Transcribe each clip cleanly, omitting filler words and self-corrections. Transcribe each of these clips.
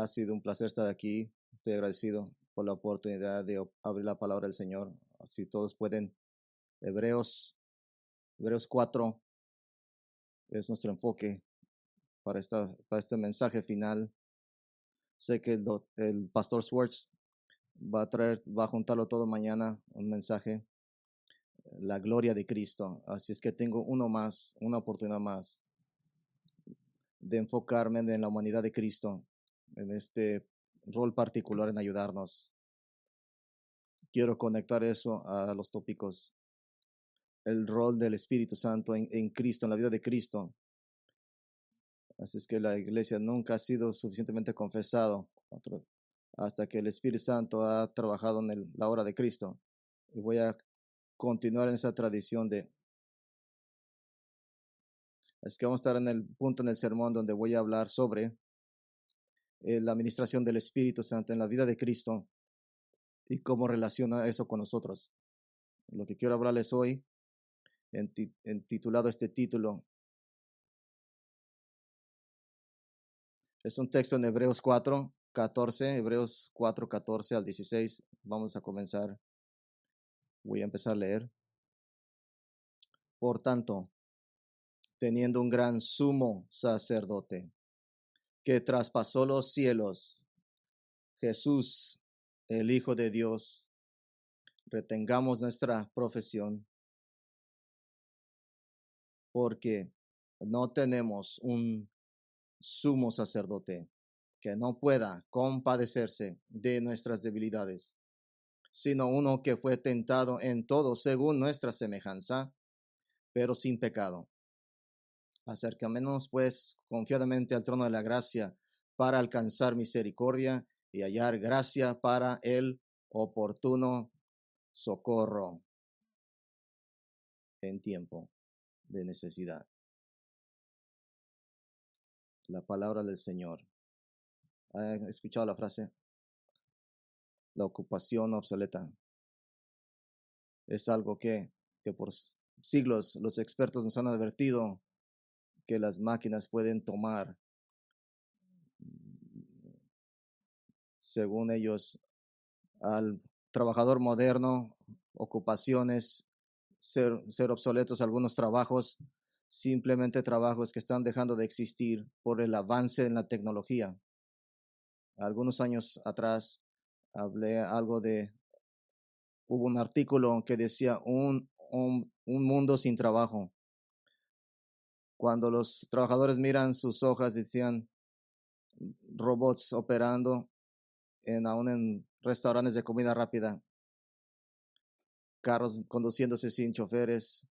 Ha sido un placer estar aquí. Estoy agradecido por la oportunidad de abrir la palabra del Señor. Si todos pueden, Hebreos 4 es nuestro enfoque para este mensaje final. Sé que el pastor Schwartz va a juntarlo todo mañana, un mensaje, la gloria de Cristo. Así es que tengo una oportunidad más de enfocarme en la humanidad de Cristo, en este rol particular en ayudarnos. Quiero conectar eso a los tópicos, el rol del Espíritu Santo en Cristo, en la vida de Cristo. Así es que la iglesia nunca ha sido suficientemente confesado hasta que el Espíritu Santo ha trabajado en la obra de Cristo. Y voy a continuar en esa tradición es que vamos a estar en el punto en el sermón donde voy a hablar sobre la administración del Espíritu Santo en la vida de Cristo y cómo relaciona eso con nosotros. Lo que quiero hablarles hoy, titulado este título, es un texto en Hebreos 4:14, Hebreos 4:14 al 16. Vamos a comenzar. Voy a empezar a leer. Por tanto, teniendo un gran sumo sacerdote que traspasó los cielos, Jesús, el Hijo de Dios, retengamos nuestra profesión, porque no tenemos un sumo sacerdote que no pueda compadecerse de nuestras debilidades, sino uno que fue tentado en todo según nuestra semejanza, pero sin pecado. Acercémonos pues confiadamente al trono de la gracia para alcanzar misericordia y hallar gracia para el oportuno socorro en tiempo de necesidad. La palabra del Señor. ¿Han escuchado la frase? La ocupación obsoleta. Es algo que por siglos los expertos nos han advertido que las máquinas pueden tomar, según ellos, al trabajador moderno, ocupaciones, ser obsoletos algunos trabajos, simplemente trabajos que están dejando de existir por el avance en la tecnología. Algunos años atrás hubo un artículo que decía un mundo sin trabajo. Cuando los trabajadores miran sus hojas, decían robots operando aún en restaurantes de comida rápida, carros conduciéndose sin choferes,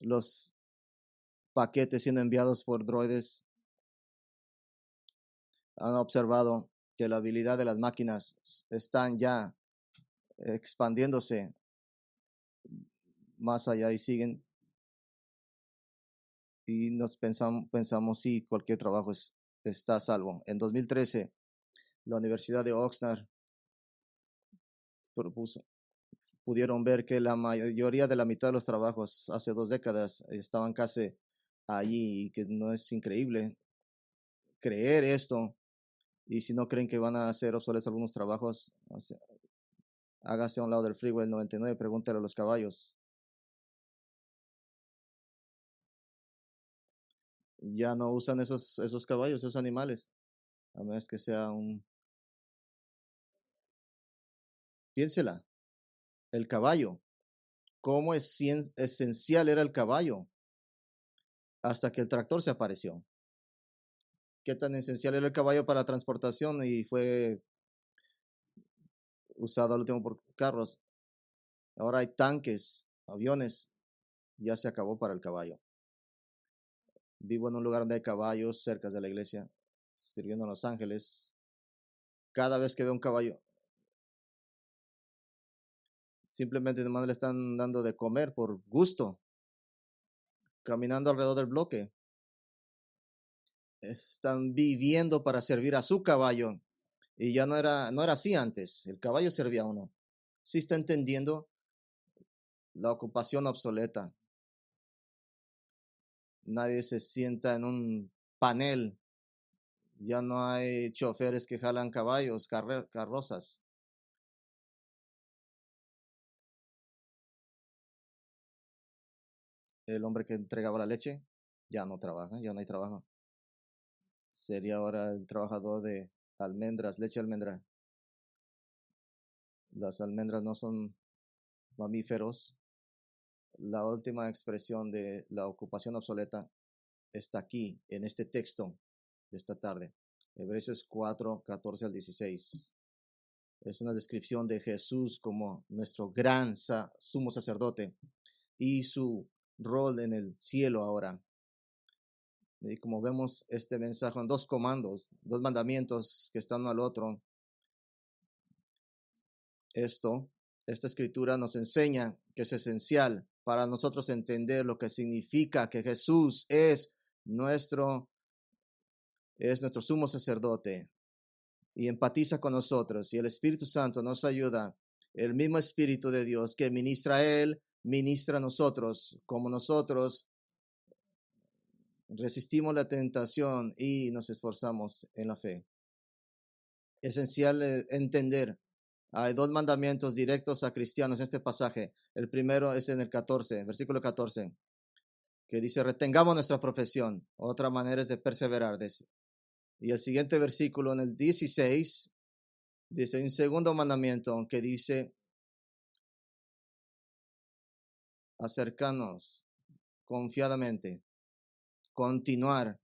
los paquetes siendo enviados por droides. Han observado que la habilidad de las máquinas están ya expandiéndose más allá y siguen. Y nos pensamos si cualquier trabajo está a salvo. En 2013, la Universidad de Oxnard pudieron ver que la mayoría de la mitad de los trabajos hace 2 décadas estaban casi allí, y que no es increíble creer esto. Y si no creen que van a ser obsoletos algunos trabajos, hágase a un lado del freeway 99, pregúntale a los caballos. Ya no usan esos caballos, esos animales, a menos que sea piénsela, el caballo, cómo esencial era el caballo hasta que el tractor se apareció. Qué tan esencial era el caballo para la transportación y fue usado al último por carros. Ahora hay tanques, aviones, ya se acabó para el caballo. Vivo en un lugar donde hay caballos cerca de la iglesia, sirviendo en Los Ángeles. Cada vez que veo un caballo, simplemente nomás le están dando de comer por gusto, caminando alrededor del bloque. Están viviendo para servir a su caballo. Y ya no era así antes. El caballo servía a uno. ¿Sí está entendiendo la ocupación obsoleta? Nadie se sienta en un panel Ya no hay choferes que jalan caballos, carrozas. El hombre que entregaba la leche ya no trabaja, ya no hay trabajo. Sería ahora el trabajador de almendras, leche de almendra. Las almendras no son mamíferos. La última expresión de la ocupación obsoleta está aquí, en este texto de esta tarde. Hebreos 4, 14 al 16. Es una descripción de Jesús como nuestro gran sumo sacerdote y su rol en el cielo ahora. Y como vemos este mensaje en dos comandos, dos mandamientos que están uno al otro, esta escritura nos enseña que es esencial para nosotros entender lo que significa que Jesús es nuestro sumo sacerdote y empatiza con nosotros, y el Espíritu Santo nos ayuda. El mismo Espíritu de Dios que ministra a Él, ministra a nosotros, como nosotros resistimos la tentación y nos esforzamos en la fe. Esencial entender. Hay dos mandamientos directos a cristianos en este pasaje. El primero es en el 14, versículo 14, que dice, retengamos nuestra profesión. Otra manera es de perseverar. Y el siguiente versículo en el 16, dice un segundo mandamiento que dice, acercarnos confiadamente, continuar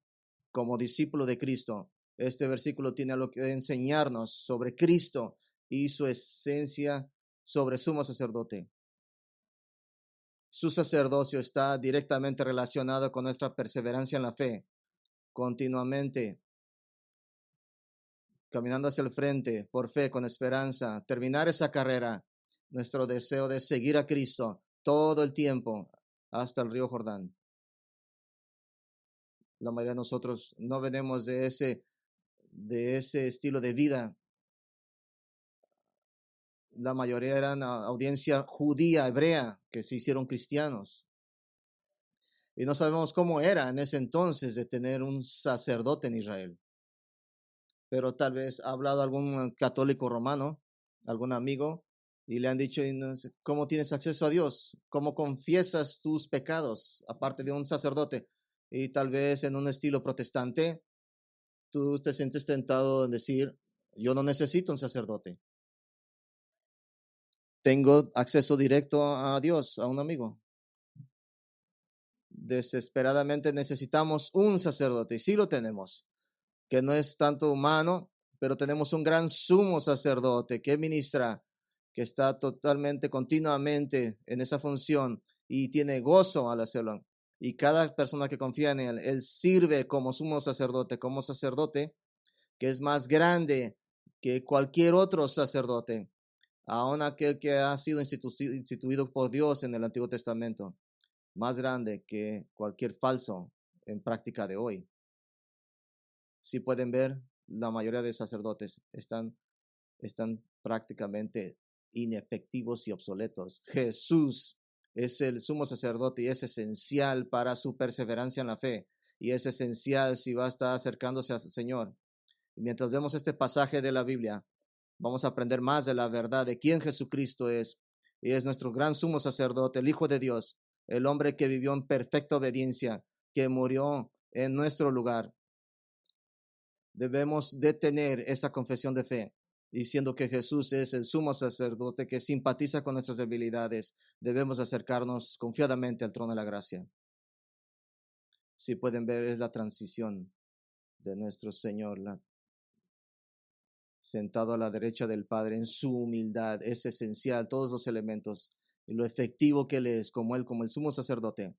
como discípulo de Cristo. Este versículo tiene lo que enseñarnos sobre Cristo y su esencia sobre sumo sacerdote. Su sacerdocio está directamente relacionado con nuestra perseverancia en la fe, continuamente caminando hacia el frente por fe, con esperanza, terminar esa carrera, nuestro deseo de seguir a Cristo todo el tiempo hasta el río Jordán. La mayoría de nosotros no venimos de ese estilo de vida. La mayoría eran audiencia judía, hebrea, que se hicieron cristianos. Y no sabemos cómo era en ese entonces de tener un sacerdote en Israel. Pero tal vez ha hablado algún católico romano, algún amigo, y le han dicho, ¿cómo tienes acceso a Dios? ¿Cómo confiesas tus pecados aparte de un sacerdote? Y tal vez en un estilo protestante, tú te sientes tentado en decir, yo no necesito un sacerdote. Tengo acceso directo a Dios, a un amigo. Desesperadamente necesitamos un sacerdote, y sí lo tenemos, que no es tanto humano, pero tenemos un gran sumo sacerdote que ministra, que está totalmente, continuamente en esa función y tiene gozo al hacerlo. Y cada persona que confía en él sirve como sumo sacerdote, que es más grande que cualquier otro sacerdote, aun aquel que ha sido instituido por Dios en el Antiguo Testamento, más grande que cualquier falso en práctica de hoy. Si pueden ver, la mayoría de sacerdotes están prácticamente inefectivos y obsoletos. Jesús es el sumo sacerdote y es esencial para su perseverancia en la fe, y es esencial si va a estar acercándose al Señor. Y mientras vemos este pasaje de la Biblia, vamos a aprender más de la verdad de quién Jesucristo es, y es nuestro gran sumo sacerdote, el Hijo de Dios, el hombre que vivió en perfecta obediencia, que murió en nuestro lugar. Debemos detener esa confesión de fe, diciendo que Jesús es el sumo sacerdote que simpatiza con nuestras debilidades. Debemos acercarnos confiadamente al trono de la gracia. Si pueden ver, es la transición de nuestro Señor, sentado a la derecha del Padre en su humildad. Es esencial, todos los elementos, y lo efectivo que Él es, como el sumo sacerdote,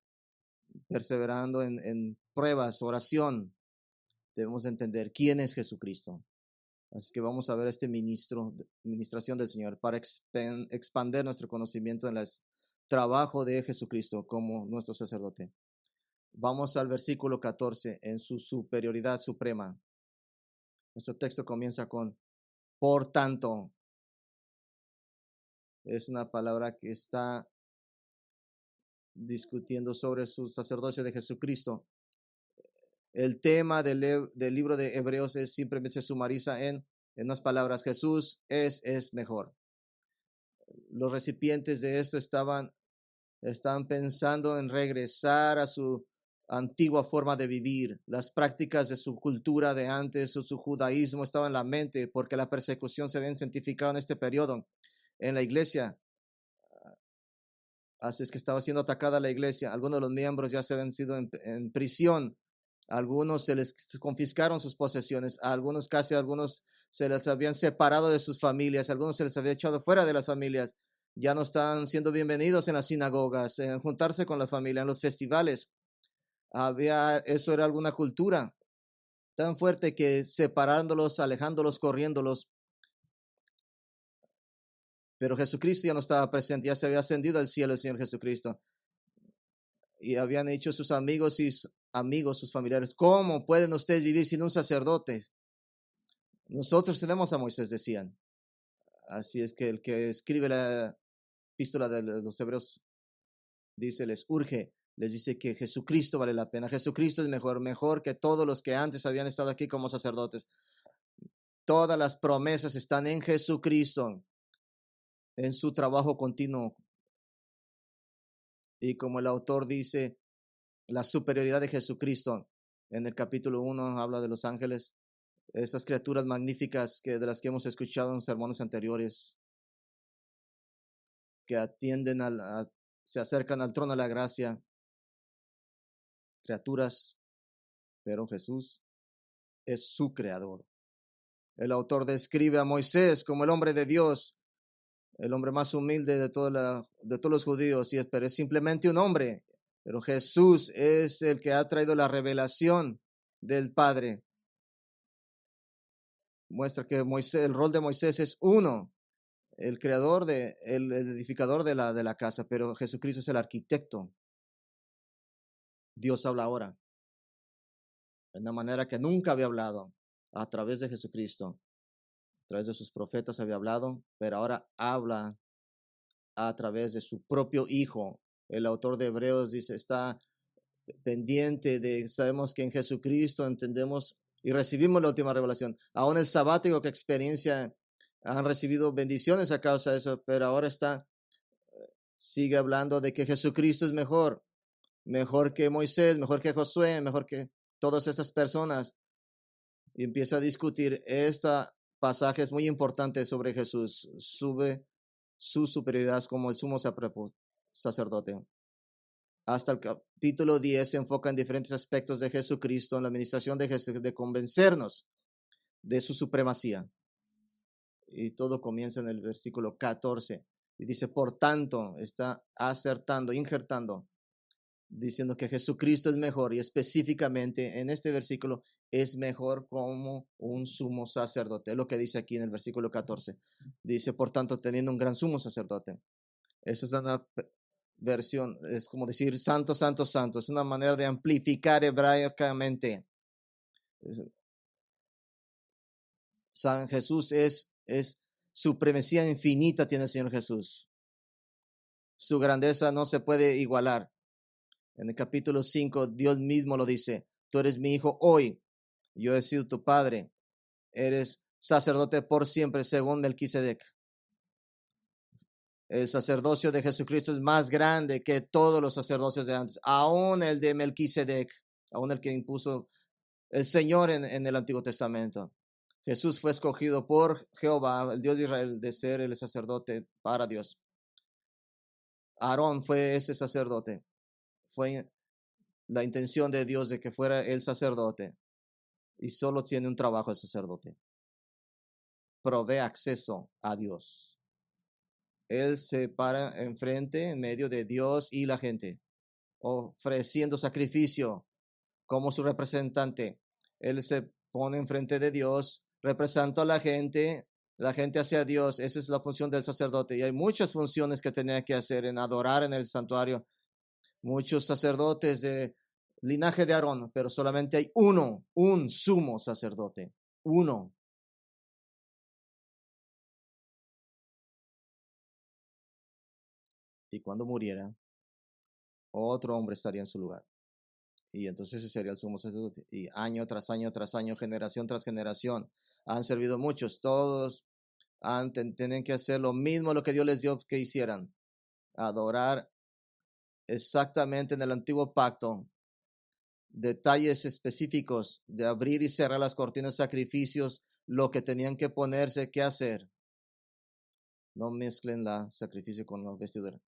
perseverando en pruebas, oración. Debemos entender quién es Jesucristo. Así que vamos a ver este ministración del Señor para expandir nuestro conocimiento en el trabajo de Jesucristo como nuestro sacerdote. Vamos al versículo 14, en su superioridad suprema. Nuestro texto comienza con por tanto. Es una palabra que está discutiendo sobre su sacerdocio de Jesucristo. El tema del libro de Hebreos simplemente se sumariza en unas palabras: Jesús es mejor. Los recipientes de esto estaban pensando en regresar a su antigua forma de vivir. Las prácticas de su cultura de antes, su judaísmo estaba en la mente, porque la persecución se había intensificado en este periodo en la iglesia. Así es que estaba siendo atacada la iglesia. Algunos de los miembros ya se habían sido en prisión. A algunos se les confiscaron sus posesiones. A algunos se les habían separado de sus familias. A algunos se les había echado fuera de las familias. Ya no están siendo bienvenidos en las sinagogas, en juntarse con la familia, en los festivales. Eso era alguna cultura tan fuerte que separándolos, alejándolos, corriéndolos. Pero Jesucristo ya no estaba presente, ya se había ascendido al cielo el Señor Jesucristo. Y habían hecho sus amigos sus familiares: ¿cómo pueden ustedes vivir sin un sacerdote? Nosotros tenemos a Moisés, decían. Así es que el que escribe la epístola de los Hebreos les dice que Jesucristo vale la pena. Jesucristo es mejor que todos los que antes habían estado aquí como sacerdotes. Todas las promesas están en Jesucristo, en su trabajo continuo. Y como el autor dice, la superioridad de Jesucristo, en el capítulo 1 habla de los ángeles, esas criaturas magníficas de las que hemos escuchado en sermones anteriores, que se acercan al trono de la gracia, criaturas, pero Jesús es su creador. El autor describe a Moisés como el hombre de Dios, el hombre más humilde de todos los judíos, pero es simplemente un hombre. Pero Jesús es el que ha traído la revelación del Padre. Muestra que el rol de Moisés es uno, el creador, el edificador de la casa, pero Jesucristo es el arquitecto. Dios habla ahora de una manera que nunca había hablado, a través de Jesucristo. A través de sus profetas había hablado, pero ahora habla a través de su propio Hijo. El autor de Hebreos dice, está pendiente sabemos que en Jesucristo entendemos y recibimos la última revelación. Aún el sabático que experiencia han recibido bendiciones a causa de eso, pero ahora sigue hablando de que Jesucristo es mejor que Moisés, mejor que Josué, mejor que todas estas personas. Y empieza a discutir. Este pasaje es muy importante sobre Jesús, sube su superioridad como el sumo sacerdote. Hasta el capítulo 10 se enfoca en diferentes aspectos de Jesucristo, en la administración de Jesús, de convencernos de su supremacía. Y todo comienza en el versículo 14. Y dice, por tanto, está injertando, diciendo que Jesucristo es mejor, y específicamente en este versículo es mejor como un sumo sacerdote. Es lo que dice aquí en el versículo 14. Dice, por tanto, teniendo un gran sumo sacerdote. Eso es una versión, es como decir santo, santo, santo. Es una manera de amplificar hebraicamente. San Jesús es supremacía infinita tiene el Señor Jesús. Su grandeza no se puede igualar. En el capítulo 5, Dios mismo lo dice: tú eres mi hijo hoy, yo he sido tu padre, eres sacerdote por siempre según Melquisedec. El sacerdocio de Jesucristo es más grande que todos los sacerdocios de antes, aún el de Melquisedec, aún el que impuso el Señor en el Antiguo Testamento. Jesús fue escogido por Jehová, el Dios de Israel, de ser el sacerdote para Dios. Aarón fue ese sacerdote. Fue la intención de Dios de que fuera el sacerdote. Y solo tiene un trabajo el sacerdote: provee acceso a Dios. Él se para enfrente, en medio de Dios y la gente, ofreciendo sacrificio como su representante. Él se pone enfrente de Dios, representando a la gente hacia Dios. Esa es la función del sacerdote. Y hay muchas funciones que tenía que hacer en adorar en el santuario. Muchos sacerdotes de linaje de Aarón, pero solamente hay un sumo sacerdote. Uno. Y cuando muriera, otro hombre estaría en su lugar. Y entonces ese sería el sumo sacerdote. Y año tras año tras año, generación tras generación, han servido muchos. Todos tienen que hacer lo mismo lo que Dios les dio que hicieran. Adorar exactamente en el antiguo pacto. Detalles específicos de abrir y cerrar las cortinas, sacrificios, lo que tenían que ponerse, qué hacer. No mezclen la sacrificio con la vestidura.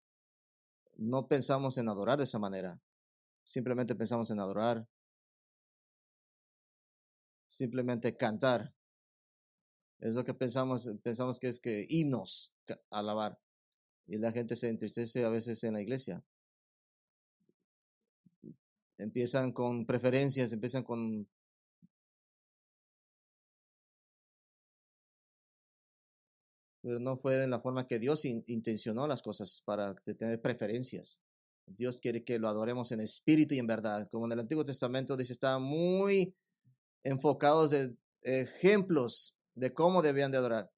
No pensamos en adorar de esa manera. Simplemente pensamos en adorar. Simplemente cantar. Es lo que pensamos que es que himnos, alabar. Y la gente se entristece a veces en la iglesia. Empiezan con preferencias, empiezan con... Pero no fue en la forma que Dios intencionó las cosas para tener preferencias. Dios quiere que lo adoremos en espíritu y en verdad. Como en el Antiguo Testamento dice, estaban muy enfocados en ejemplos de cómo debían de adorar.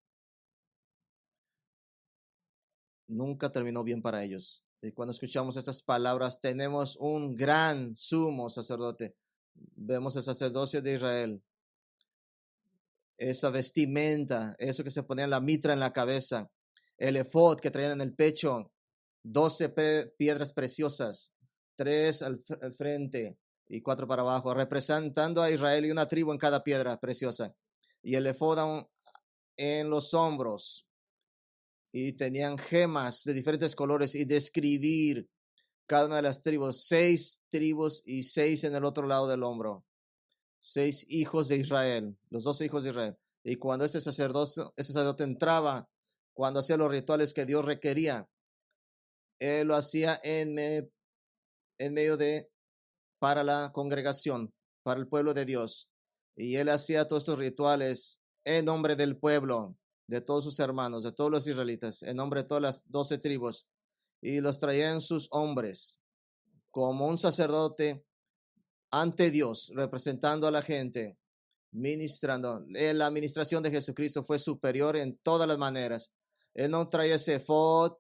Nunca terminó bien para ellos. Y cuando escuchamos estas palabras, tenemos un gran sumo sacerdote. Vemos el sacerdocio de Israel. Esa vestimenta, eso que se ponía la mitra en la cabeza, el efod que traían en el pecho, 12 piedras preciosas, 3 al frente y 4 para abajo, representando a Israel y una tribu en cada piedra preciosa. Y el efod en los hombros, y tenían gemas de diferentes colores y describir cada una de las tribus, 6 tribus y 6 en el otro lado del hombro. 6 hijos de Israel, los 12 hijos de Israel. Y cuando este sacerdote entraba, cuando hacía los rituales que Dios requería, él lo hacía en medio para la congregación, para el pueblo de Dios. Y él hacía todos estos rituales en nombre del pueblo, de todos sus hermanos, de todos los israelitas, en nombre de todas las 12 tribus. Y los traía en sus hombres como un sacerdote ante Dios, representando a la gente, ministrando. La administración de Jesucristo fue superior en todas las maneras. Él no traía ese efod,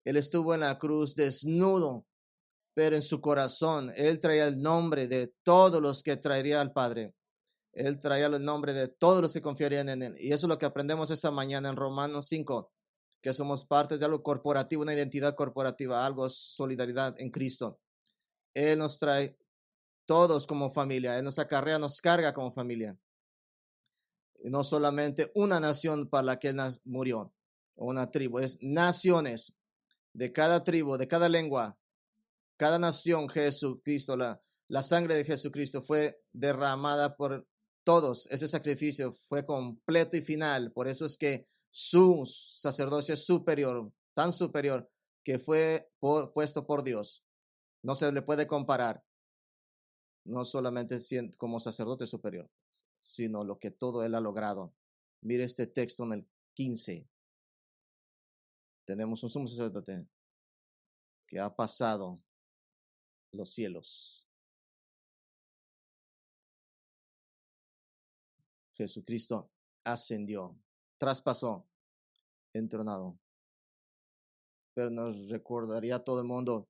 él estuvo en la cruz desnudo, pero en su corazón él traía el nombre de todos los que traería al Padre. Él traía el nombre de todos los que confiarían en él. Y eso es lo que aprendemos esta mañana en Romanos 5, que somos partes de algo corporativo, una identidad corporativa, algo solidaridad en Cristo. Él nos trae todos como familia, él nos acarrea, nos carga como familia. Y no solamente una nación para la que él murió, una tribu, es naciones de cada tribu, de cada lengua, cada nación. Jesucristo, la sangre de Jesucristo fue derramada por todos. Ese sacrificio fue completo y final. Por eso es que su sacerdocio es superior, tan superior, que fue puesto por Dios. No se le puede comparar. No solamente como sacerdote superior, sino lo que todo él ha logrado. Mire este texto en el 15. Tenemos un sumo sacerdote que ha pasado los cielos. Jesucristo ascendió, traspasó, entronado. Pero nos recordaría a todo el mundo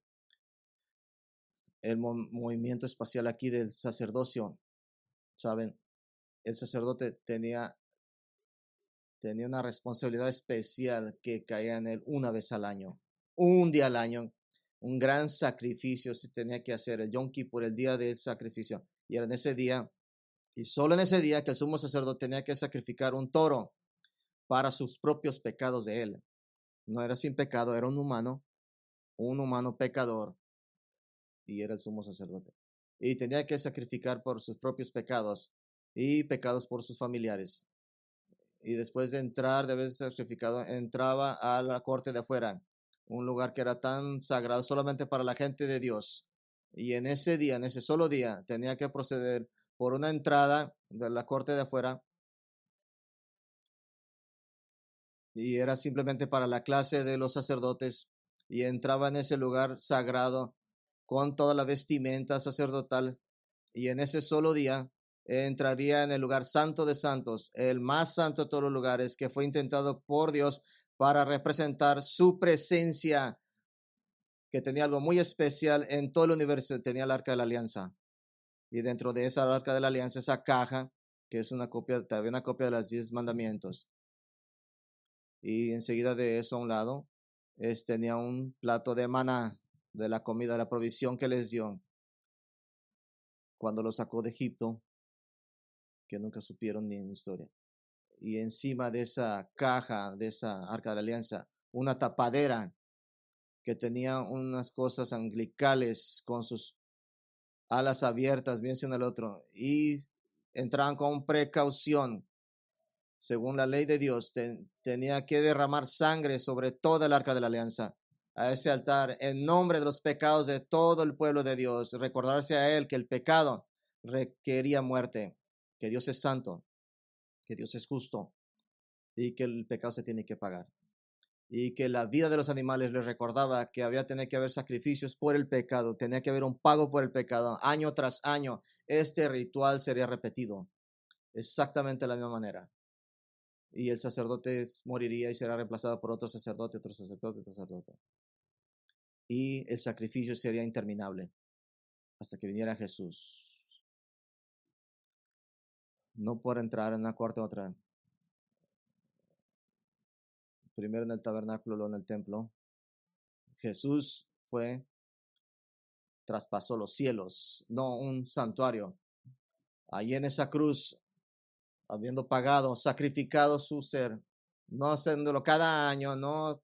el movimiento espacial aquí del sacerdocio. Saben, el sacerdote tenía una responsabilidad especial que caía en él una vez al año, un día al año. Un gran sacrificio se tenía que hacer, el Yom Kippur, el día del sacrificio. Y era en ese día, y solo en ese día, que el sumo sacerdote tenía que sacrificar un toro para sus propios pecados de él. No era sin pecado, era un humano pecador, y era el sumo sacerdote. Y tenía que sacrificar por sus propios pecados y pecados por sus familiares. Y después de entrar, de haber sacrificado, entraba a la corte de afuera, un lugar que era tan sagrado solamente para la gente de Dios. Y en ese día, en ese solo día, tenía que proceder por una entrada de la corte de afuera, y era simplemente para la clase de los sacerdotes, y entraba en ese lugar sagrado con toda la vestimenta sacerdotal, y en ese solo día entraría en el lugar santo de santos, el más santo de todos los lugares, que fue intentado por Dios para representar su presencia, que tenía algo muy especial en todo el universo. Tenía el arca de la alianza. Y dentro de esa arca de la alianza, esa caja, que es una copia, también una copia de los 10 mandamientos. Y enseguida de eso a un lado, tenía un plato de maná, de la comida, de la provisión que les dio cuando los sacó de Egipto, que nunca supieron ni en historia. Y encima de esa caja, de esa arca de la alianza, una tapadera que tenía unas cosas angelicales con sus alas abiertas, bien uno al otro, y entraban con precaución. Según la ley de Dios, tenía que derramar sangre sobre toda el arca de la alianza, a ese altar, en nombre de los pecados de todo el pueblo de Dios. Recordarse a él que el pecado requería muerte, que Dios es santo, que Dios es justo y que el pecado se tiene que pagar. Y que la vida de los animales les recordaba que había que haber sacrificios por el pecado, tenía que haber un pago por el pecado. Año tras año, este ritual sería repetido exactamente de la misma manera. Y el sacerdote moriría y será reemplazado por otro sacerdote, otro sacerdote, otro sacerdote. Y el sacrificio sería interminable hasta que viniera Jesús. No por entrar en una cuarta otra. Primero en el tabernáculo, luego en el templo. Jesús traspasó los cielos, no un santuario. Allí en esa cruz, habiendo pagado, sacrificado su ser, no haciéndolo cada año, no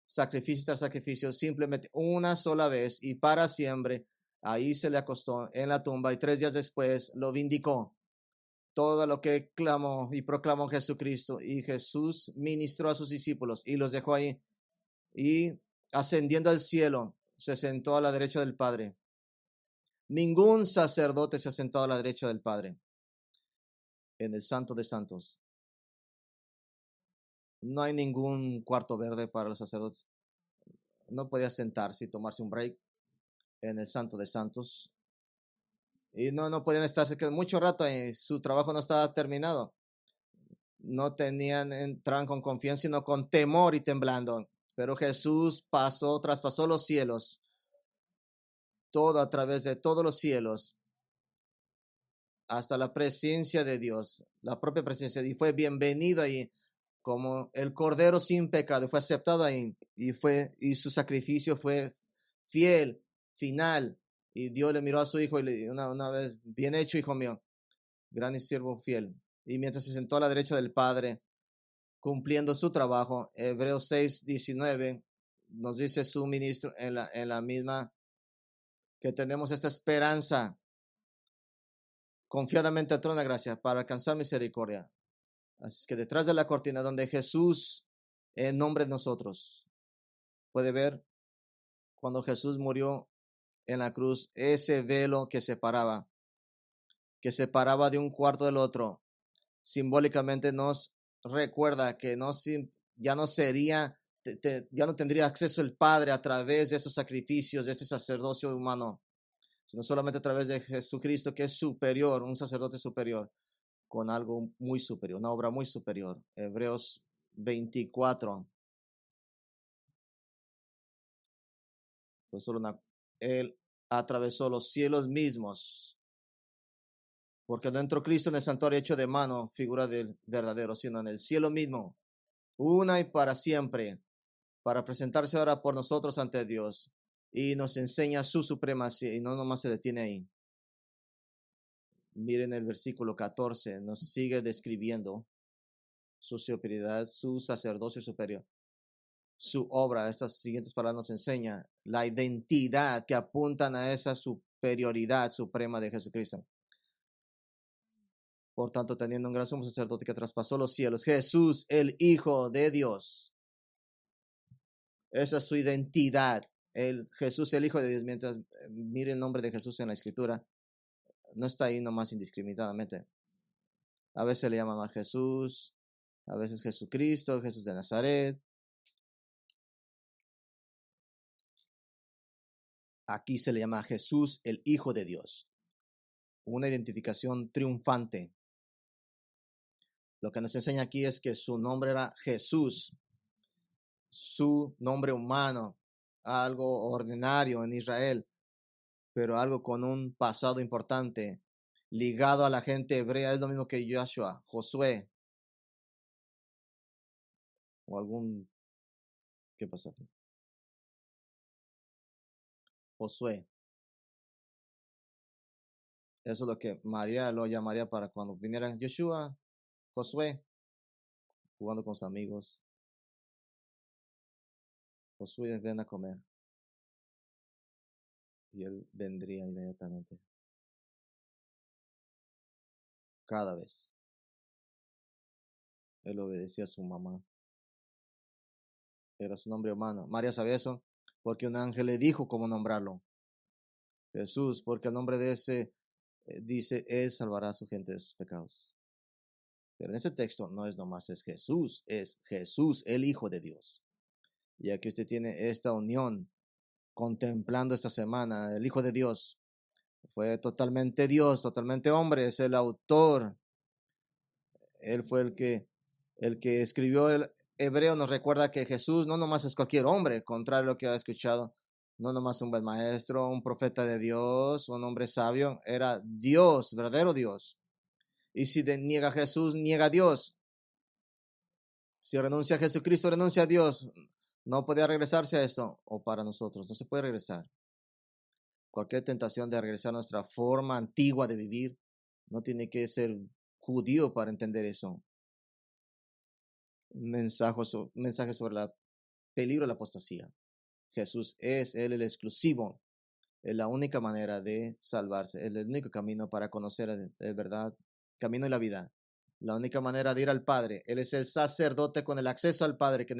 sacrificio tras sacrificio, simplemente una sola vez y para siempre. Ahí se le acostó en la tumba y 3 días después lo vindicó. Todo lo que clamó y proclamó Jesucristo, y Jesús ministró a sus discípulos y los dejó ahí, y ascendiendo al cielo se sentó a la derecha del Padre. Ningún sacerdote se ha sentado a la derecha del Padre en el Santo de Santos. No hay ningún cuarto verde para los sacerdotes. No podía sentarse y tomarse un break en el Santo de Santos. Y no podían estarse mucho rato ahí. Su trabajo no estaba terminado. No entraban con confianza, sino con temor y temblando. Pero Jesús traspasó los cielos, todo a través de todos los cielos, hasta la presencia de Dios, la propia presencia, y fue bienvenido ahí como el Cordero sin pecado, fue aceptado ahí, y su sacrificio fue fiel, final, y Dios le miró a su hijo y le dijo una vez, bien hecho, hijo mío, gran y siervo fiel. Y mientras se sentó a la derecha del Padre, cumpliendo su trabajo, Hebreos 6:19 nos dice su ministro en la misma, que tenemos esta esperanza confiadamente al trono de gracia para alcanzar misericordia. Así que detrás de la cortina donde Jesús, en nombre de nosotros, puede ver cuando Jesús murió en la cruz, ese velo que separaba de un cuarto del otro, simbólicamente nos recuerda que ya no sería, ya no tendría acceso el Padre a través de esos sacrificios, de este sacerdocio humano, sino solamente a través de Jesucristo, que es superior, un sacerdote superior, con algo muy superior, una obra muy superior. Hebreos 24. Fue solo él atravesó los cielos mismos, porque no entró Cristo en el santuario hecho de mano, figura del verdadero, sino en el cielo mismo, una y para siempre, para presentarse ahora por nosotros ante Dios, y nos enseña su supremacía, y no nomás se detiene ahí. Miren el versículo 14, nos sigue describiendo su superioridad, su sacerdocio superior, su obra. Estas siguientes palabras nos enseña la identidad que apuntan a esa superioridad suprema de Jesucristo. Por tanto, teniendo un gran sumo sacerdote que traspasó los cielos, Jesús, el Hijo de Dios. Esa es su identidad. Jesús, el Hijo de Dios. Mientras mire el nombre de Jesús en la Escritura, no está ahí nomás indiscriminadamente. A veces le llaman a Jesús, a veces Jesucristo, Jesús de Nazaret. Aquí se le llama a Jesús, el Hijo de Dios. Una identificación triunfante. Lo que nos enseña aquí es que su nombre era Jesús, su nombre humano, algo ordinario en Israel, pero algo con un pasado importante, ligado a la gente hebrea, es lo mismo que Joshua, Josué, o algún, ¿qué pasó aquí? Josué. Eso es lo que María lo llamaría para cuando viniera Joshua, Josué, jugando con sus amigos. Josué, ven a comer. Y él vendría inmediatamente. Cada vez. Él obedecía a su mamá. Era su nombre humano. María sabía eso porque un ángel le dijo cómo nombrarlo. Jesús, porque el nombre de ese dice, Él salvará a su gente de sus pecados. Pero en ese texto no es nomás es Jesús el Hijo de Dios. Y aquí usted tiene esta unión contemplando esta semana, el Hijo de Dios. Fue totalmente Dios, totalmente hombre, es el autor. Él fue el que escribió el hebreo. Nos recuerda que Jesús no nomás es cualquier hombre, contrario a lo que ha escuchado. No nomás un buen maestro, un profeta de Dios, un hombre sabio. Era Dios, verdadero Dios. Y si niega a Jesús, niega a Dios. Si renuncia a Jesucristo, renuncia a Dios. No podía regresarse a esto. O para nosotros, no se puede regresar. Cualquier tentación de regresar a nuestra forma antigua de vivir, no tiene que ser judío para entender eso. Mensaje sobre el peligro de la apostasía. Jesús es Él el exclusivo, es la única manera de salvarse, es el único camino para conocer el verdad, camino y la vida. La única manera de ir al Padre. Él es el sacerdote con el acceso al Padre que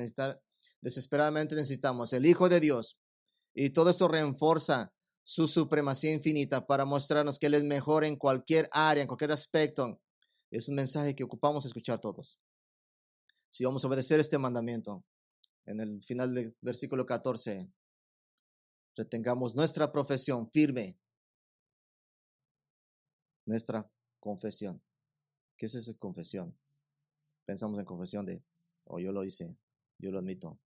desesperadamente necesitamos, el Hijo de Dios. Y todo esto refuerza su supremacía infinita para mostrarnos que Él es mejor en cualquier área, en cualquier aspecto. Es un mensaje que ocupamos escuchar todos. Si vamos a obedecer este mandamiento, en el final del versículo 14, retengamos nuestra profesión firme, nuestra confesión. ¿Qué es esa confesión? Pensamos en confesión de, yo lo hice, yo lo admito.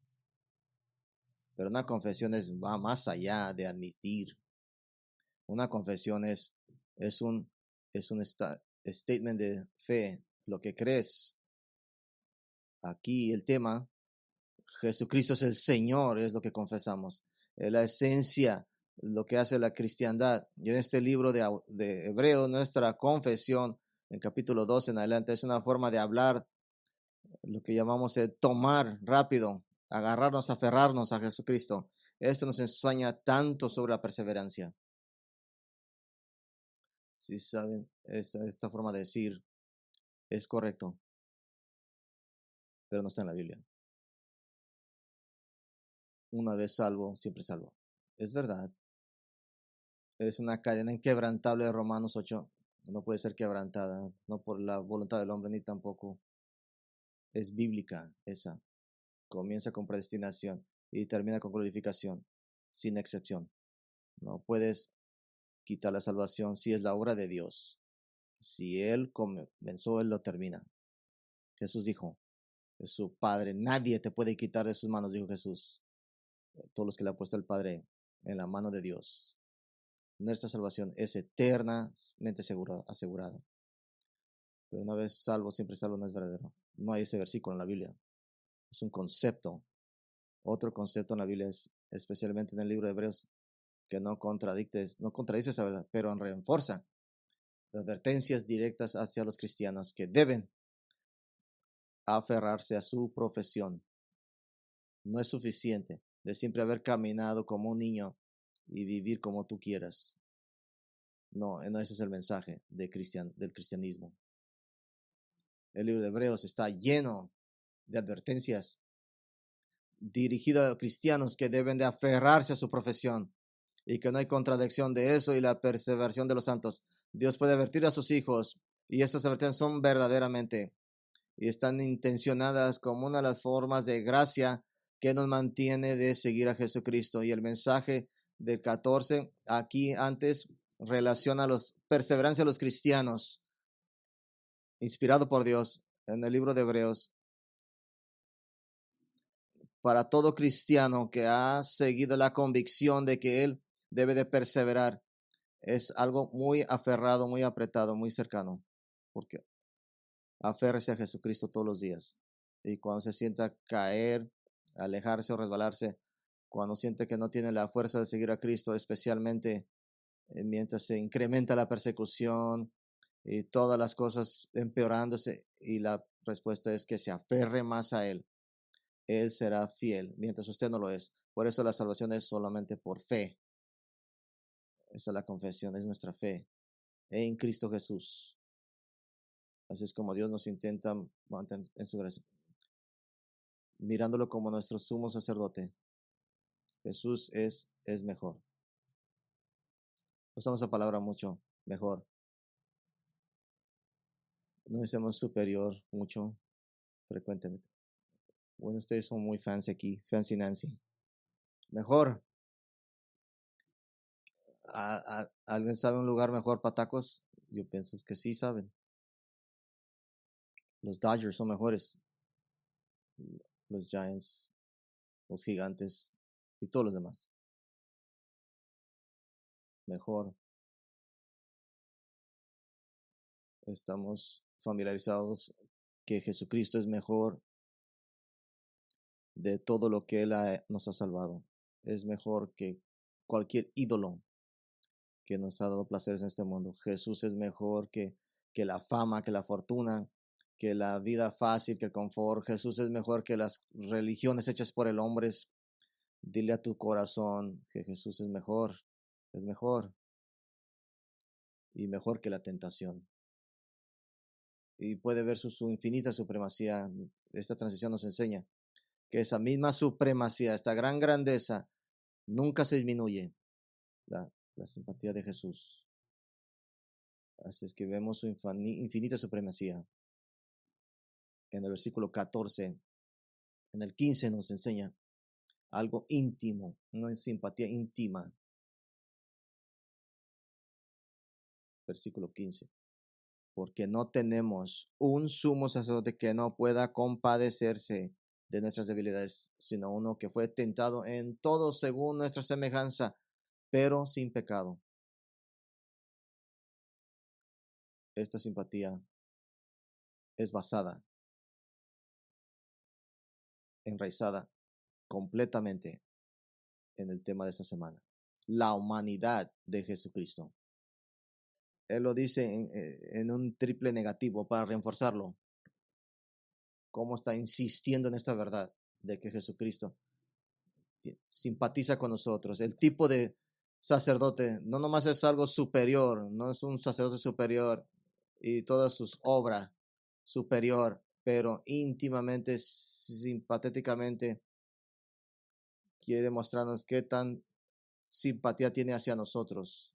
Pero una confesión va más allá de admitir. Una confesión es un statement de fe, lo que crees. Aquí el tema, Jesucristo es el Señor, es lo que confesamos. Es la esencia, lo que hace la cristiandad. Y en este libro de Hebreos, nuestra confesión, en capítulo 2 en adelante, es una forma de hablar, lo que llamamos tomar rápido, agarrarnos, aferrarnos a Jesucristo. Esto nos enseña tanto sobre la perseverancia. Si saben, esta forma de decir es correcto, pero no está en la Biblia. Una vez salvo, siempre salvo. Es verdad. Es una cadena inquebrantable de Romanos 8. No puede ser quebrantada, no por la voluntad del hombre ni tampoco. Es bíblica esa. Comienza con predestinación y termina con glorificación, sin excepción. No puedes quitar la salvación si es la obra de Dios. Si Él comenzó, Él lo termina. Jesús dijo, es su Padre, nadie te puede quitar de sus manos, dijo Jesús. Todos los que le ha puesto el Padre en la mano de Dios. Nuestra salvación es eternamente asegurada. Pero una vez salvo, siempre salvo no es verdadero. No hay ese versículo en la Biblia. Es un concepto. Otro concepto en la Biblia es, especialmente en el libro de Hebreos, que no contradice esa verdad, pero refuerza las advertencias directas hacia los cristianos que deben aferrarse a su profesión. No es suficiente de siempre haber caminado como un niño y vivir como tú quieras. No ese es el mensaje del cristianismo. El libro de Hebreos está lleno de advertencias dirigidas a cristianos que deben de aferrarse a su profesión y que no hay contradicción de eso y la perseveración de los santos. Dios puede advertir a sus hijos y estas advertencias son verdaderamente y están intencionadas como una de las formas de gracia que nos mantiene de seguir a Jesucristo. Y el mensaje del 14 aquí antes relaciona perseverancia a los cristianos, inspirado por Dios en el libro de Hebreos. Para todo cristiano que ha seguido la convicción de que él debe de perseverar, es algo muy aferrado, muy apretado, muy cercano, porque aférrese a Jesucristo todos los días. Y cuando se sienta caer, alejarse o resbalarse, cuando siente que no tiene la fuerza de seguir a Cristo, especialmente mientras se incrementa la persecución y todas las cosas empeorándose, y la respuesta es que se aferre más a Él. Él será fiel, mientras usted no lo es. Por eso la salvación es solamente por fe. Esa es la confesión, es nuestra fe en Cristo Jesús. Así es como Dios nos intenta mantener en su gracia, mirándolo como nuestro sumo sacerdote. Jesús es mejor. Usamos esa palabra mucho, mejor. No decimos superior mucho, frecuentemente. Bueno, ustedes son muy fans aquí, fancy Nancy. Mejor. ¿Alguien sabe un lugar mejor para tacos? Yo pienso que sí saben. Los Dodgers son mejores. Los Giants, los Gigantes y todos los demás. Mejor. Estamos familiarizados que Jesucristo es mejor de todo lo que Él nos ha salvado. Es mejor que cualquier ídolo que nos ha dado placeres en este mundo. Jesús es mejor que la fama, que la fortuna, que la vida fácil, que el confort. Jesús es mejor que las religiones hechas por el hombre. Dile a tu corazón que Jesús es mejor y mejor que la tentación. Y puede ver su infinita supremacía. Esta transición nos enseña que esa misma supremacía, esta gran grandeza, nunca se disminuye. La simpatía de Jesús. Así es que vemos su infinita supremacía. En el versículo 14, en el 15 nos enseña algo íntimo, una simpatía íntima. Versículo 15. Porque no tenemos un sumo sacerdote que no pueda compadecerse de nuestras debilidades, sino uno que fue tentado en todo según nuestra semejanza, pero sin pecado. Esta simpatía es basada, enraizada completamente en el tema de esta semana, la humanidad de Jesucristo. Él lo dice en un triple negativo para reforzarlo. Cómo está insistiendo en esta verdad de que Jesucristo simpatiza con nosotros. El tipo de sacerdote no nomás es algo superior, no es un sacerdote superior y todas sus obras superior, pero íntimamente, simpatéticamente quiere demostrarnos qué tan simpatía tiene hacia nosotros,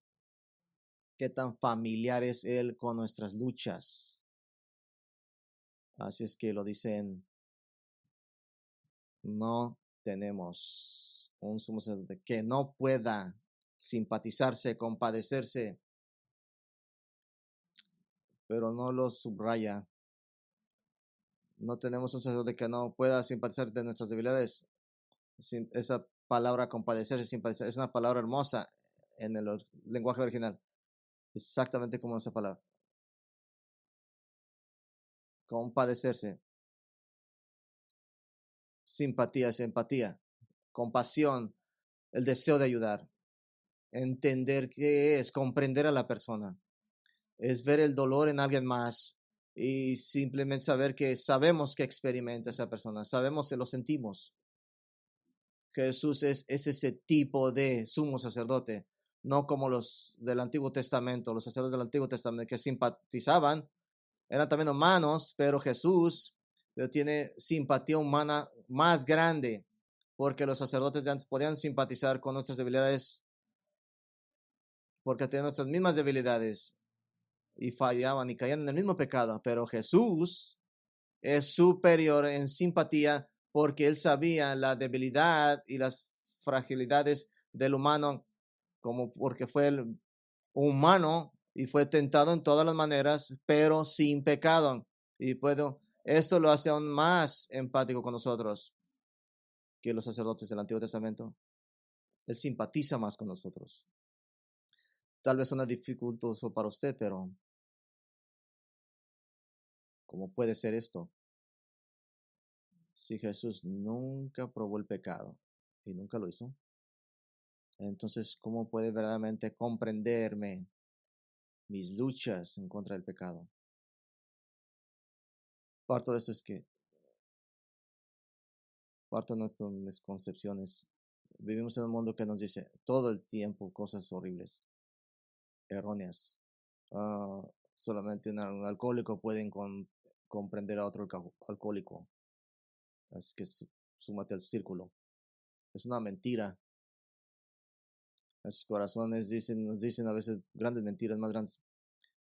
qué tan familiar es Él con nuestras luchas. Así es que lo dicen, no tenemos un sumo sacerdote que no pueda simpatizarse, compadecerse, pero no lo subraya. No tenemos un sacerdote que no pueda simpatizar de nuestras debilidades. Esa palabra compadecerse, simpatizar, es una palabra hermosa en el lenguaje original. Exactamente como esa palabra. Compadecerse. Simpatía es empatía. Compasión, el deseo de ayudar. Entender qué es, comprender a la persona. Es ver el dolor en alguien más y simplemente saber que sabemos que experimenta esa persona, sabemos que lo sentimos. Jesús es ese tipo de sumo sacerdote, no como los del Antiguo Testamento, los sacerdotes del Antiguo Testamento que simpatizaban, eran también humanos, pero Jesús tiene simpatía humana más grande, porque los sacerdotes de antes podían simpatizar con nuestras debilidades, porque tenían nuestras mismas debilidades y fallaban y caían en el mismo pecado, pero Jesús es superior en simpatía porque él sabía la debilidad y las fragilidades del humano, como porque fue el humano y fue tentado en todas las maneras, pero sin pecado. Y esto lo hace aún más empático con nosotros que los sacerdotes del Antiguo Testamento. Él simpatiza más con nosotros. tal vez suena dificultoso para usted, pero ¿cómo puede ser esto? Si Jesús nunca probó el pecado y nunca lo hizo, entonces, ¿cómo puede verdaderamente comprenderme mis luchas en contra del pecado? Parte de esto es que, parte de nuestras misconcepciones, vivimos en un mundo que nos dice todo el tiempo cosas horribles, erróneas. Solamente un alcohólico puede comprender a otro alcohólico. Así que súmate al círculo. Es una mentira. Nuestros corazones nos dicen a veces grandes mentiras más grandes.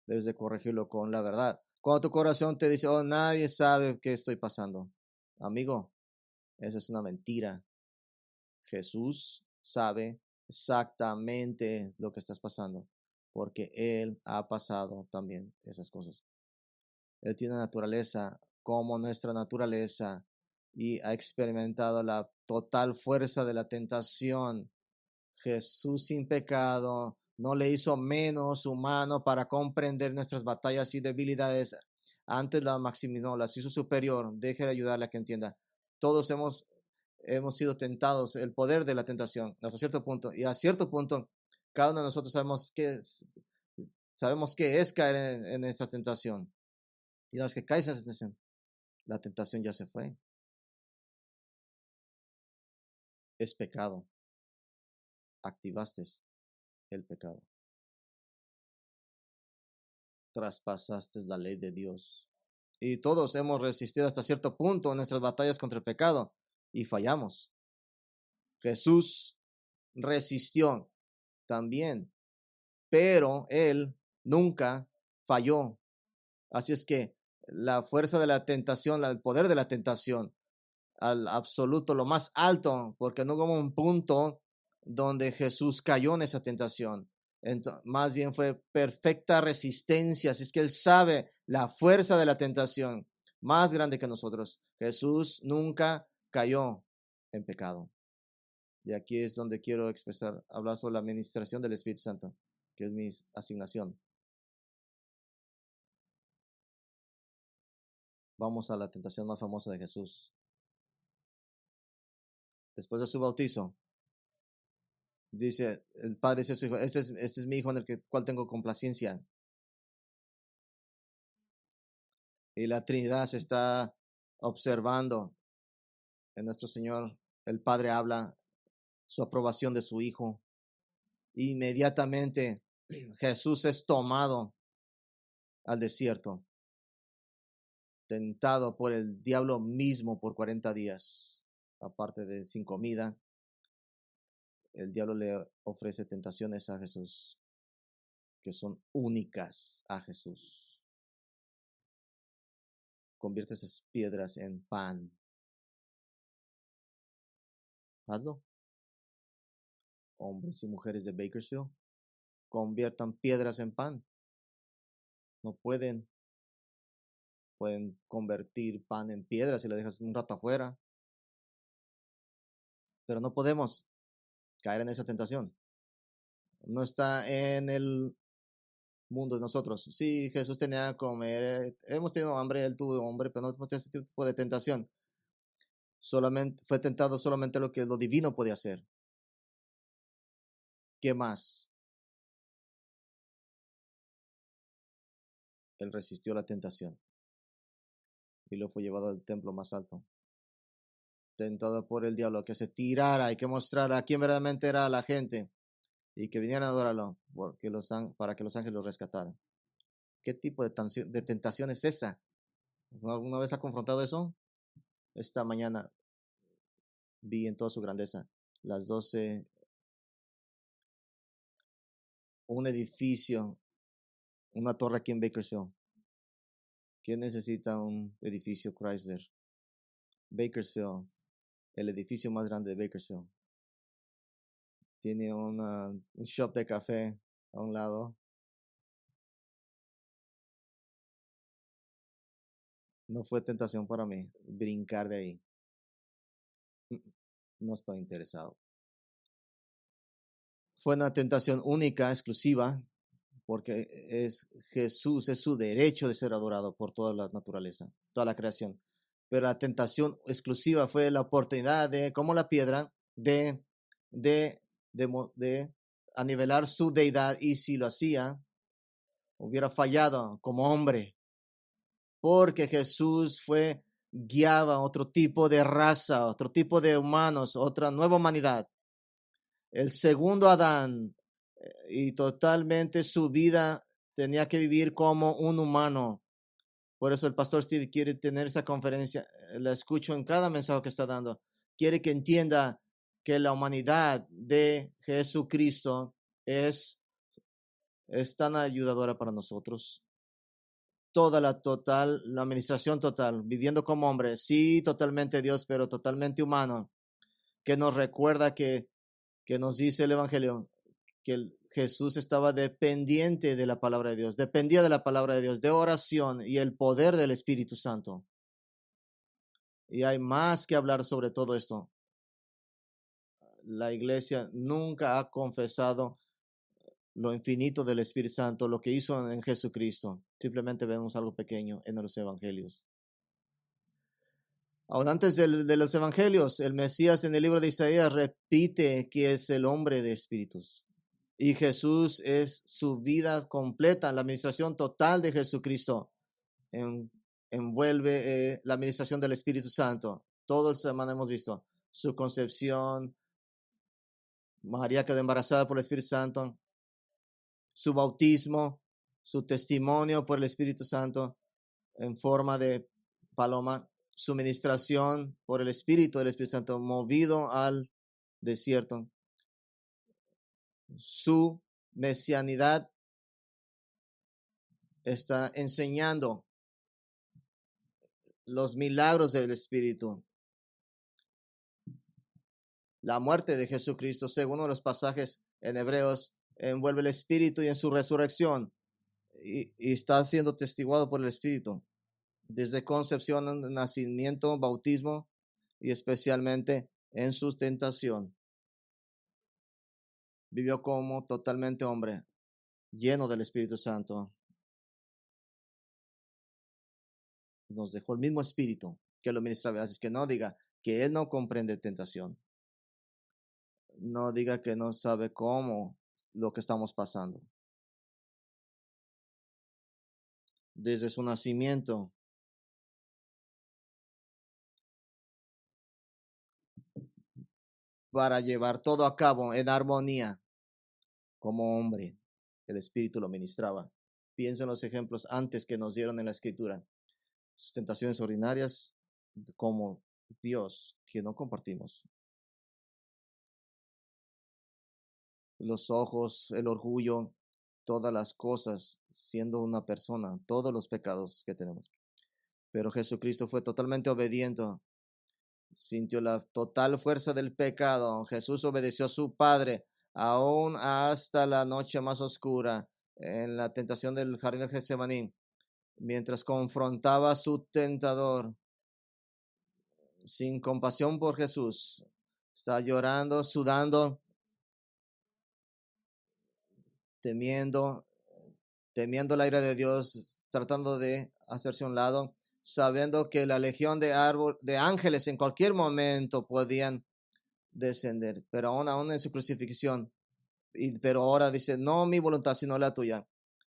Debes de corregirlo con la verdad. Cuando tu corazón te dice, oh, nadie sabe qué estoy pasando. Amigo, esa es una mentira. Jesús sabe exactamente lo que estás pasando, porque Él ha pasado también esas cosas. Él tiene naturaleza como nuestra naturaleza y ha experimentado la total fuerza de la tentación. Jesús sin pecado no le hizo menos humano para comprender nuestras batallas y debilidades. Antes la maximizó, las hizo superior. Deje de ayudarle a que entienda. Todos hemos sido tentados, el poder de la tentación, hasta cierto punto. Y a cierto punto, cada uno de nosotros sabemos qué es caer en esa tentación. Y una vez que caes en esa tentación, la tentación ya se fue. Es pecado. Activaste el pecado. Traspasaste la ley de Dios. Y todos hemos resistido hasta cierto punto en nuestras batallas contra el pecado y fallamos. Jesús resistió también, pero Él nunca falló. Así es que la fuerza de la tentación, el poder de la tentación, al absoluto, lo más alto, porque no hubo un punto donde Jesús cayó en esa tentación. Entonces, más bien fue perfecta resistencia. Así es que Él sabe la fuerza de la tentación más grande que nosotros. Jesús nunca cayó en pecado. Y aquí es donde quiero hablar sobre la administración del Espíritu Santo, que es mi asignación. Vamos a la tentación más famosa de Jesús. Después de su bautizo, dice el Padre, dice a su Hijo, este es mi Hijo en el cual tengo complacencia. Y la Trinidad se está observando en nuestro Señor. El Padre habla su aprobación de su Hijo. Inmediatamente Jesús es tomado al desierto, tentado por el diablo mismo por 40 días, aparte de sin comida. El diablo le ofrece tentaciones a Jesús que son únicas a Jesús. Convierte esas piedras en pan. Hazlo. Hombres y mujeres de Bakersfield, conviertan piedras en pan. No pueden convertir pan en piedra si lo dejas un rato afuera. Pero no podemos caer en esa tentación. No está en el mundo de nosotros. Sí, Jesús tenía que comer, hemos tenido hambre, Él tuvo hambre, pero no hemos tenido ese tipo de tentación. Solamente fue tentado solamente lo que lo divino podía hacer. ¿Qué más? Él resistió la tentación y lo fue llevado al templo más alto, tentado por el diablo, que se tirara y que mostrara quién verdaderamente era la gente y que vinieran a adorarlo para que los ángeles lo rescataran. ¿Qué tipo de tentación es esa? ¿Alguna vez ha confrontado eso? Esta mañana vi en toda su grandeza las 12, un edificio, una torre aquí en Bakersfield. ¿Quién necesita un edificio Chrysler? Bakersfield, el edificio más grande de Bakersfield. Tiene un shop de café a un lado. No fue tentación para mí brincar de ahí. No estoy interesado. Fue una tentación única, exclusiva, porque Jesús, es su derecho de ser adorado por toda la naturaleza, toda la creación. Pero la tentación exclusiva fue la oportunidad de, como la piedra, de, de anivelar su deidad, y si lo hacía, hubiera fallado como hombre, porque Jesús guiaba otro tipo de raza, otro tipo de humanos, otra nueva humanidad. El segundo Adán, y totalmente su vida tenía que vivir como un humano. Por eso el pastor Steve quiere tener esta conferencia, la escucho en cada mensaje que está dando. Quiere que entienda que la humanidad de Jesucristo es tan ayudadora para nosotros. Toda la administración total, viviendo como hombre, sí, totalmente Dios, pero totalmente humano, que nos recuerda que nos dice el Evangelio, que Jesús estaba dependiente de la palabra de Dios, dependía de la palabra de Dios, de oración y el poder del Espíritu Santo. Y hay más que hablar sobre todo esto. La iglesia nunca ha confesado lo infinito del Espíritu Santo, lo que hizo en Jesucristo. Simplemente vemos algo pequeño en los evangelios. Aún antes de los evangelios, el Mesías en el libro de Isaías repite que es el hombre de espíritus. Y Jesús es su vida completa, la administración total de Jesucristo envuelve la administración del Espíritu Santo. Todo el semana hemos visto su concepción, María quedó embarazada por el Espíritu Santo, su bautismo, su testimonio por el Espíritu Santo en forma de paloma, su ministración por el Espíritu del Espíritu Santo movido al desierto, su mesianidad está enseñando los milagros del Espíritu. La muerte de Jesucristo, según uno de los pasajes en Hebreos, envuelve el Espíritu y en su resurrección y está siendo testiguado por el Espíritu. Desde concepción, nacimiento, bautismo y especialmente en su tentación. Vivió como totalmente hombre, lleno del Espíritu Santo. Nos dejó el mismo Espíritu que lo ministraba. Así que no diga que Él no comprende tentación. No diga que no sabe cómo lo que estamos pasando. Desde su nacimiento, para llevar todo a cabo en armonía como hombre, el Espíritu lo ministraba. Piensa en los ejemplos antes que nos dieron en la Escritura. Sus tentaciones ordinarias como Dios, que no compartimos. Los ojos, el orgullo, todas las cosas, siendo una persona, todos los pecados que tenemos. Pero Jesucristo fue totalmente obediente, sintió la total fuerza del pecado. Jesús obedeció a su Padre, aún hasta la noche más oscura, en la tentación del jardín de Getsemaní, mientras confrontaba a su tentador. Sin compasión por Jesús, está llorando, sudando, temiendo, temiendo la ira de Dios, tratando de hacerse a un lado, sabiendo que la legión de ángeles en cualquier momento podían descender, pero aún en su crucifixión, pero ahora dice, no mi voluntad, sino la tuya.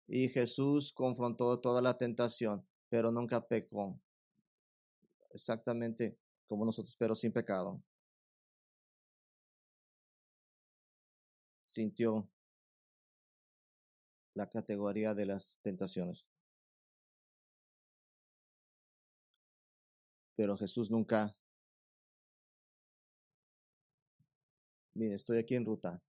Y Jesús confrontó toda la tentación, pero nunca pecó, exactamente como nosotros, pero sin pecado. Sintió la categoría de las tentaciones. Pero Jesús nunca, mire, estoy aquí en ruta,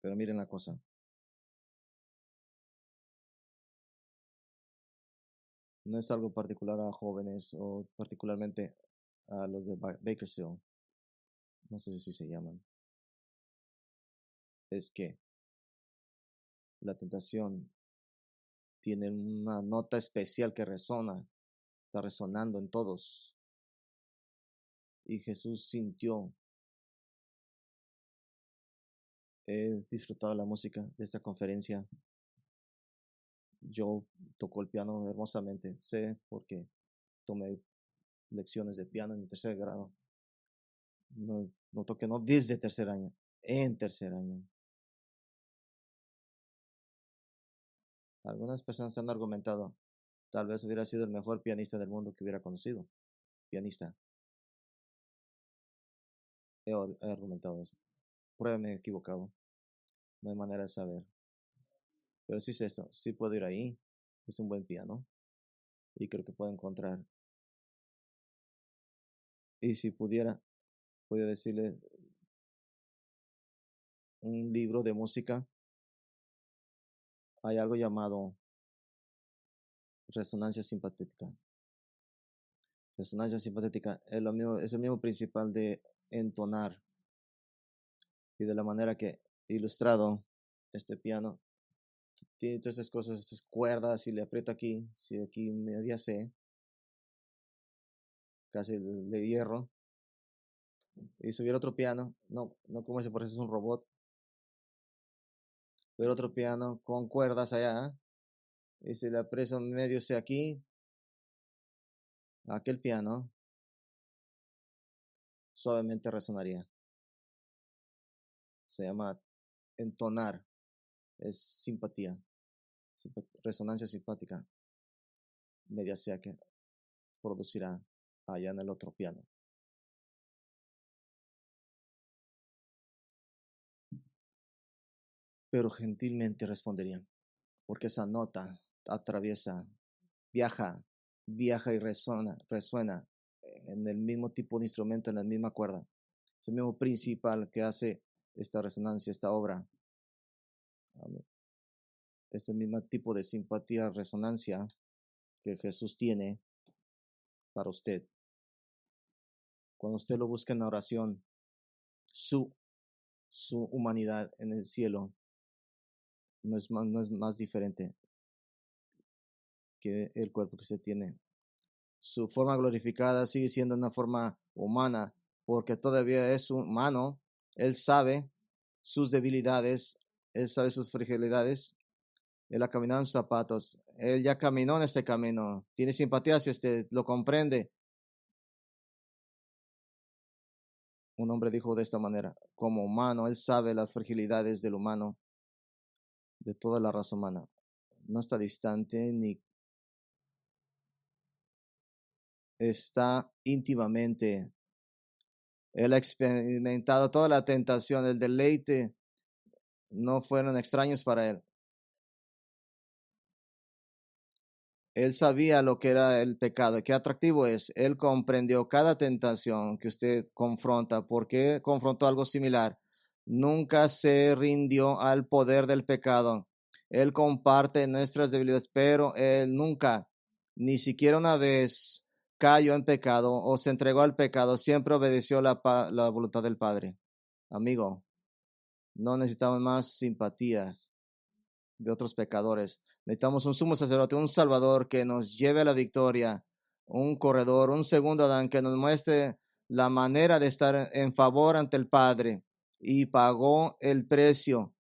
pero miren la cosa. No es algo particular a jóvenes o particularmente a los de Bakersfield. No sé si se llaman. Es que la tentación tiene una nota especial que resona, está resonando en todos. Y Jesús sintió He disfrutado la música de esta conferencia. Yo toco el piano hermosamente. Sé porque tomé lecciones de piano en tercer grado. No toqué, no desde tercer año, en tercer año. Algunas personas han argumentado, tal vez hubiera sido el mejor pianista del mundo que hubiera conocido. Pianista. He argumentado eso. Pruébame equivocado. No hay manera de saber. Pero sí sé esto, sí puedo ir ahí. Es un buen piano. Y creo que puedo encontrar. Y si pudiera decirle un libro de música. Hay algo llamado resonancia simpatética. Resonancia simpatética es el mismo principal de entonar. Y de la manera que ilustrado este piano tiene todas estas cosas, estas cuerdas, si le aprieto aquí, si aquí media C, casi de hierro, y si hubiera otro piano, no como ese, por eso es un robot, pero otro piano con cuerdas allá, y si le aprieto medio C aquí, aquel piano suavemente resonaría. Se llama entonar, es simpatía, resonancia simpática, media sea que producirá allá en el otro piano. Pero gentilmente responderían, porque esa nota atraviesa, viaja y resuena en el mismo tipo de instrumento, en la misma cuerda. Es el mismo principal que hace esta resonancia, esta obra. Es el mismo tipo de simpatía, resonancia que Jesús tiene para usted. Cuando usted lo busca en la oración, su humanidad en el cielo no es más diferente que el cuerpo que usted tiene. Su forma glorificada sigue siendo una forma humana, porque todavía es humano. Él sabe sus debilidades, él sabe sus fragilidades. Él ha caminado en sus zapatos, él ya caminó en este camino. Tiene simpatía si usted lo comprende. Un hombre dijo de esta manera, como humano, él sabe las fragilidades del humano, de toda la raza humana. No está distante ni está íntimamente. Él ha experimentado toda la tentación, el deleite, no fueron extraños para él. Él sabía lo que era el pecado. Qué atractivo es. Él comprendió cada tentación que usted confronta. ¿Por qué confrontó algo similar? Nunca se rindió al poder del pecado. Él comparte nuestras debilidades, pero él nunca, ni siquiera una vez, cayó en pecado o se entregó al pecado. Siempre obedeció la voluntad del Padre. Amigo, no necesitamos más simpatías de otros pecadores. Necesitamos un sumo sacerdote, un salvador que nos lleve a la victoria, un corredor, un segundo Adán que nos muestre la manera de estar en favor ante el Padre, y pagó el precio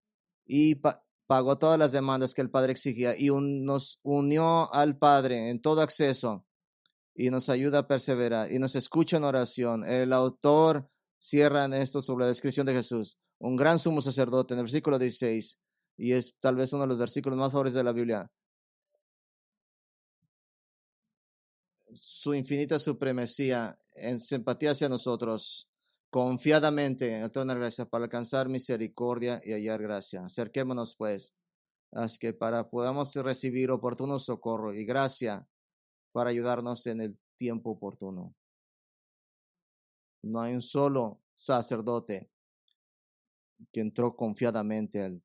y pagó todas las demandas que el Padre exigía y nos unió al Padre en todo acceso y nos ayuda a perseverar y nos escucha en oración. El autor cierra en esto sobre la descripción de Jesús, un gran sumo sacerdote en el versículo 16, y es tal vez uno de los versículos más favoritos de la Biblia. Su infinita supremacía en simpatía hacia nosotros, confiadamente a toda gracia para alcanzar misericordia y hallar gracia. Acerquémonos pues, así que para podamos recibir oportuno socorro y gracia para ayudarnos en el tiempo oportuno. No hay un solo sacerdote que entró confiadamente al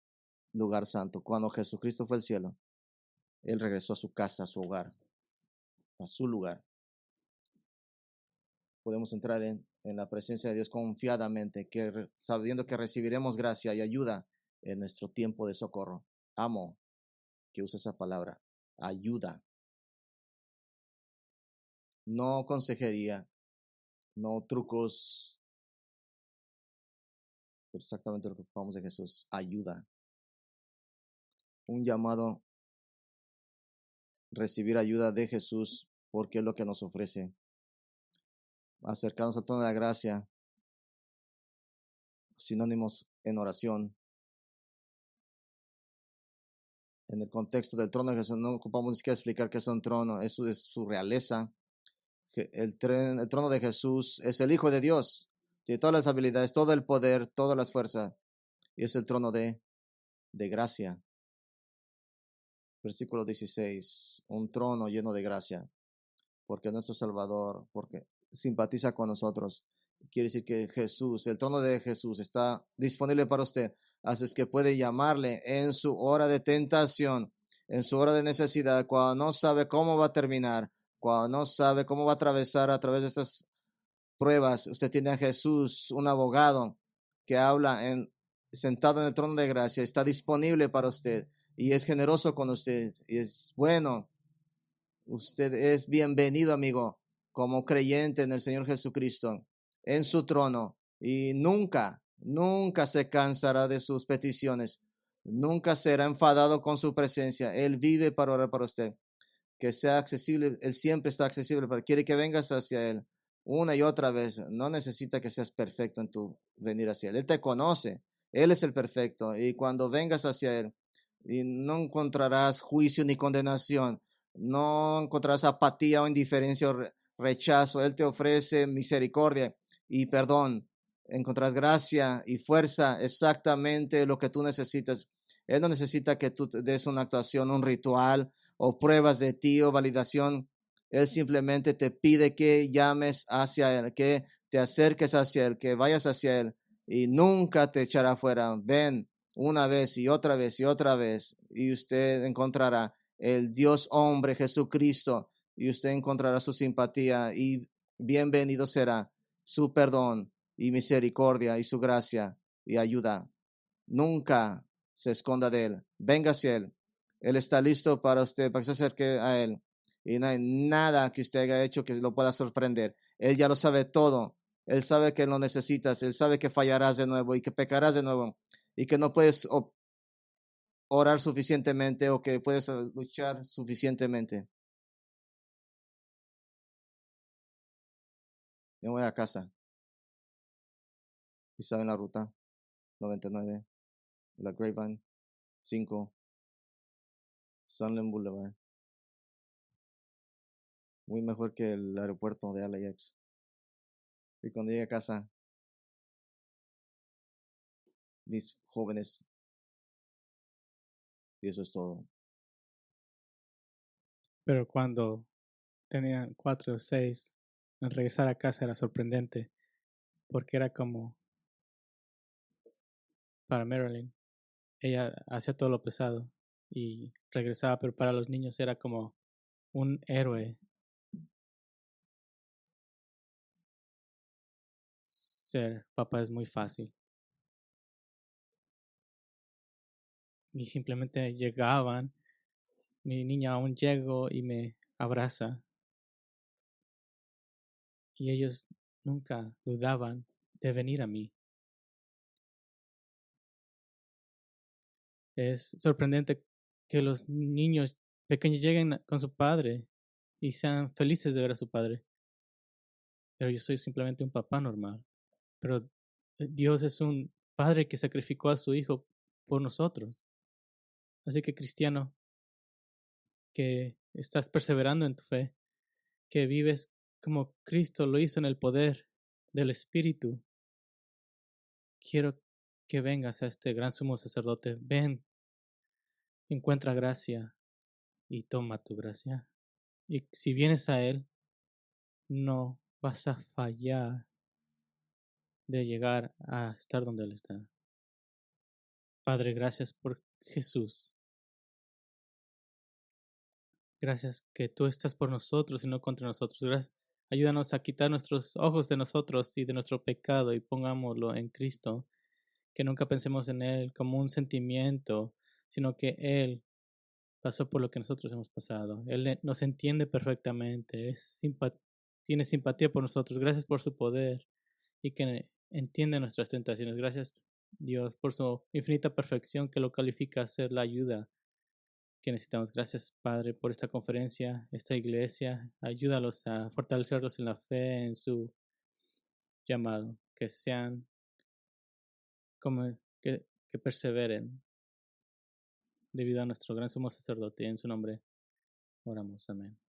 lugar santo. Cuando Jesucristo fue al cielo, Él regresó a su casa, a su hogar, a su lugar. Podemos entrar en la presencia de Dios confiadamente, sabiendo que recibiremos gracia y ayuda en nuestro tiempo de socorro. Amo que use esa palabra, ayuda. No consejería, no trucos Exactamente lo que ocupamos de Jesús, ayuda. Un llamado, recibir ayuda de Jesús, porque es lo que nos ofrece. Acercarnos al trono de la gracia, sinónimos en oración. En el contexto del trono de Jesús, no ocupamos ni siquiera explicar qué es un trono, eso es su realeza. El trono de Jesús es el Hijo de Dios, tiene todas las habilidades, todo el poder, todas las fuerzas, y es el trono de gracia. Versículo 16, un trono lleno de gracia, porque nuestro Salvador, porque simpatiza con nosotros. Quiere decir que Jesús, el trono de Jesús está disponible para usted. Así es que puede llamarle en su hora de tentación, en su hora de necesidad, cuando no sabe cómo va a terminar, cuando no sabe cómo va a atravesar a través de estas pruebas. Usted tiene a Jesús, un abogado que habla sentado en el trono de gracia, está disponible para usted y es generoso con usted y es bueno. Usted es bienvenido, amigo, como creyente en el Señor Jesucristo, en su trono, y nunca, nunca se cansará de sus peticiones, nunca será enfadado con su presencia. Él vive para orar para usted, que sea accesible. Él siempre está accesible, pero quiere que vengas hacia Él una y otra vez. No necesita que seas perfecto en tu venir hacia Él. Él te conoce, Él es el perfecto, y cuando vengas hacia Él, y no encontrarás juicio ni condenación, no encontrarás apatía o indiferencia o rechazo. Él te ofrece misericordia y perdón. Encontrarás gracia y fuerza, exactamente lo que tú necesitas. Él no necesita que tú des una actuación, un ritual o pruebas de ti o validación. Él simplemente te pide que llames hacia Él, que te acerques hacia Él, que vayas hacia Él y nunca te echará fuera. Ven una vez y otra vez y otra vez y usted encontrará el Dios hombre Jesucristo y usted encontrará su simpatía y bienvenido será su perdón y misericordia y su gracia y ayuda. Nunca se esconda de Él. Venga hacia Él. Él está listo para usted, para que se acerque a Él. Y no hay nada que usted haya hecho que lo pueda sorprender. Él ya lo sabe todo. Él sabe que lo necesitas. Él sabe que fallarás de nuevo y que pecarás de nuevo. Y que no puedes orar suficientemente o que puedes luchar suficientemente. Yo voy a casa. Y saben la ruta 99, la Grapevine 5, Sunland Boulevard. Muy mejor que el aeropuerto de LAX. Y cuando llegue a casa, mis jóvenes, y eso es todo. Pero cuando tenían 4 o 6, al regresar a casa era sorprendente, porque era como para Marilyn, ella hacía todo lo pesado y regresaba, pero para los niños era como un héroe. Ser papá es muy fácil. Y simplemente llegaban, mi niña aún llegó y me abraza. Y ellos nunca dudaban de venir a mí. Es sorprendente que los niños pequeños lleguen con su padre y sean felices de ver a su padre. Pero yo soy simplemente un papá normal. Pero Dios es un padre que sacrificó a su hijo por nosotros. Así que cristiano, que estás perseverando en tu fe, que vives como Cristo lo hizo en el poder del Espíritu, quiero que vengas a este gran sumo sacerdote. Ven, encuentra gracia y toma tu gracia. Y si vienes a Él, no vas a fallar de llegar a estar donde Él está. Padre, gracias por Jesús. Gracias que tú estás por nosotros y no contra nosotros. Gracias. Ayúdanos a quitar nuestros ojos de nosotros y de nuestro pecado y pongámoslo en Cristo. Que nunca pensemos en Él como un sentimiento, sino que Él pasó por lo que nosotros hemos pasado. Él nos entiende perfectamente. Tiene simpatía por nosotros. Gracias por su poder y que entiende nuestras tentaciones. Gracias Dios, por su infinita perfección que lo califica a ser la ayuda que necesitamos. Gracias, Padre, por esta conferencia, esta iglesia. Ayúdalos a fortalecerlos en la fe, en su llamado, que sean como que perseveren debido a nuestro gran sumo sacerdote. En su nombre oramos. Amén.